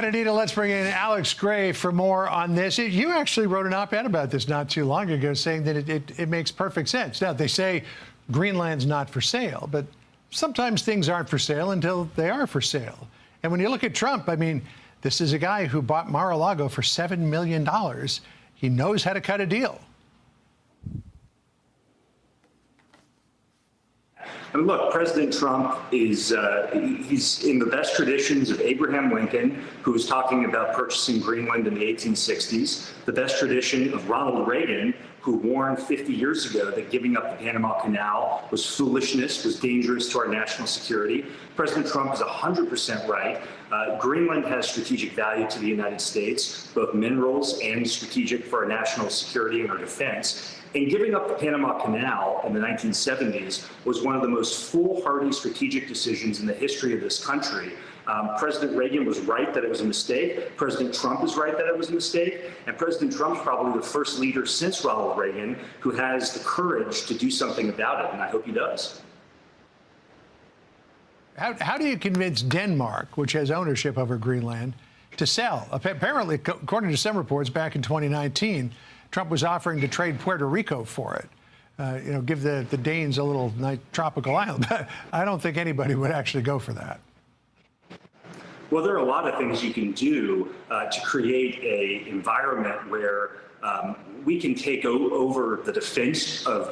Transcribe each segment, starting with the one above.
right, Anita, let's bring in Alex Gray for more on this. You actually wrote an op-ed about this not too long ago, saying that it makes perfect sense. Now, they say Greenland's not for sale, but sometimes things aren't for sale until they are for sale. And when you look at Trump, I mean, this is a guy who bought MAR-A-LAGO for $7 million. He knows how to cut a deal. I mean, look, President Trump is he's in the best traditions of Abraham Lincoln, who was talking about purchasing Greenland in the 1860s, the best tradition of Ronald Reagan, who warned 50 years ago that giving up the Panama Canal was foolishness, was dangerous to our national security. President Trump is 100% right. Greenland has strategic value to the United States, both minerals and strategic for our national security and our defense. And giving up the Panama Canal in the 1970s was one of the most foolhardy strategic decisions in the history of this country. President Reagan was right that it was a mistake. President Trump is right that it was a mistake. And President Trump's probably the first leader since Ronald Reagan who has the courage to do something about it, and I hope he does. How do you convince Denmark, which has ownership over Greenland, to sell? Apparently, according to some reports, back in 2019, Trump was offering to trade Puerto Rico for it. You know, give the Danes a little nice tropical island. I don't think anybody would actually go for that. Well, there are a lot of things you can do to create an environment where we can take over the defense of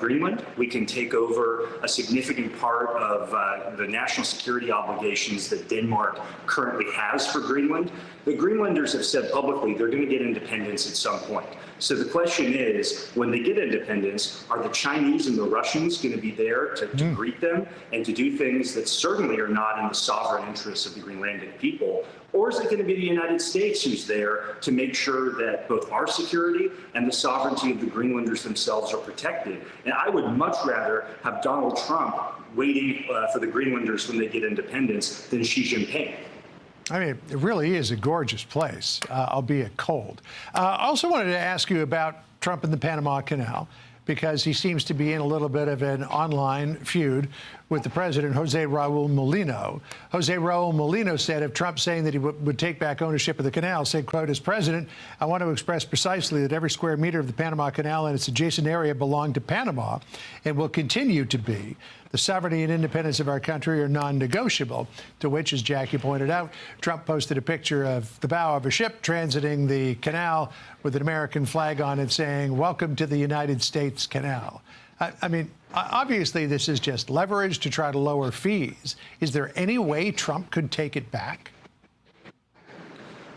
Greenland. We can take over a significant part of the national security obligations that Denmark currently has for Greenland. The Greenlanders have said publicly they're going to get independence at some point. So the question is, when they get independence, are the Chinese and the Russians going to be there to greet them and to do things that certainly are not in the sovereign interests of the Greenlandic people? Or is it going to be the United States who's there to make sure that both our security and the sovereignty of the Greenlanders themselves are protected? And I would much rather have Donald Trump waiting for the Greenlanders when they get independence than Xi Jinping. I mean, it really is a gorgeous place, albeit cold. I also wanted to ask you about Trump and the Panama Canal, because he seems to be in a little bit of an online feud with the president, Jose Raul Molino. Jose Raul Molino said of Trump saying that he would take back ownership of the canal, said, quote, "As president, I want to express precisely that every square meter of the Panama Canal and its adjacent area belong to Panama and will continue to be. The sovereignty and independence of our country are non-negotiable," to which, as Jackie pointed out, Trump posted a picture of the bow of a ship transiting the canal with an American flag on it saying, "Welcome to the United States Canal." I mean, obviously, this is just leverage to try to lower fees. Is there any way Trump could take it back?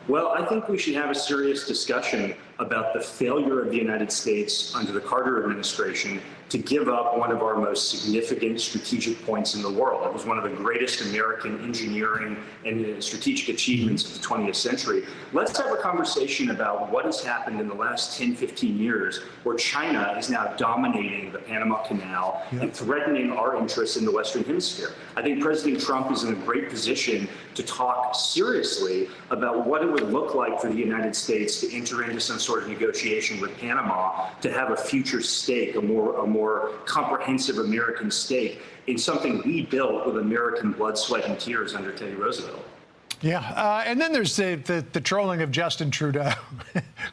Well, I think we should have a serious discussion about the failure of the United States under the Carter administration to give up one of our most significant strategic points in the world. It was one of the greatest American engineering and strategic achievements of the 20th century. Let's have a conversation about what has happened in the last 10, 15 years, where China is now dominating the Panama Canal and threatening our interests in the Western Hemisphere. I think President Trump is in a great position to talk seriously about what it would look like for the United States to enter into some sort of negotiation with Panama to have a future stake, a more comprehensive American stake in something we built with American blood, sweat, and tears under Teddy Roosevelt. Yeah, and then there's the trolling of Justin Trudeau,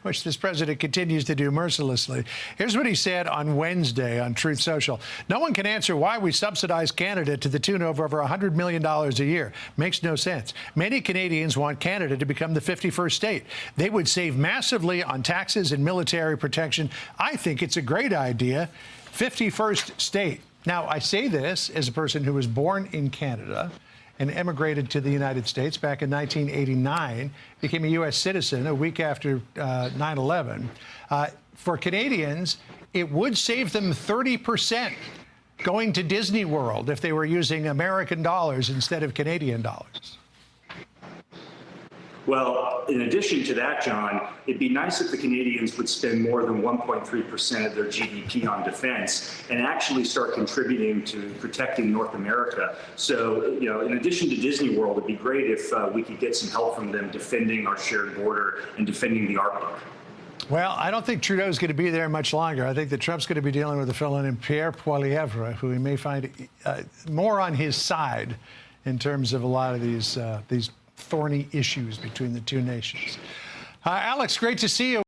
which this president continues to do mercilessly. Here's what he said on Wednesday on Truth Social. "No one can answer why we subsidize Canada to the tune of over $100 million a year. Makes no sense. Many Canadians want Canada to become the 51st state. They would save massively on taxes and military protection. I think it's a great idea. 51st state." Now, I say this as a person who was born in Canada and emigrated to the United States back in 1989, became a U.S. citizen a week after 9/11. For Canadians, it would save them 30% going to Disney World if they were using American dollars instead of Canadian dollars. Well, in addition to that, John, it'd be nice if the Canadians would spend more than 1.3% of their GDP on defense and actually start contributing to protecting North America. So, you know, in addition to Disney World, it'd be great if we could get some help from them defending our shared border and defending the Arctic. Well, I don't think Trudeau's going to be there much longer. I think that Trump's going to be dealing with a fellow named Pierre Poilievre, who he may find more on his side in terms of a lot of these thorny issues between the two nations. Alex, great to see you.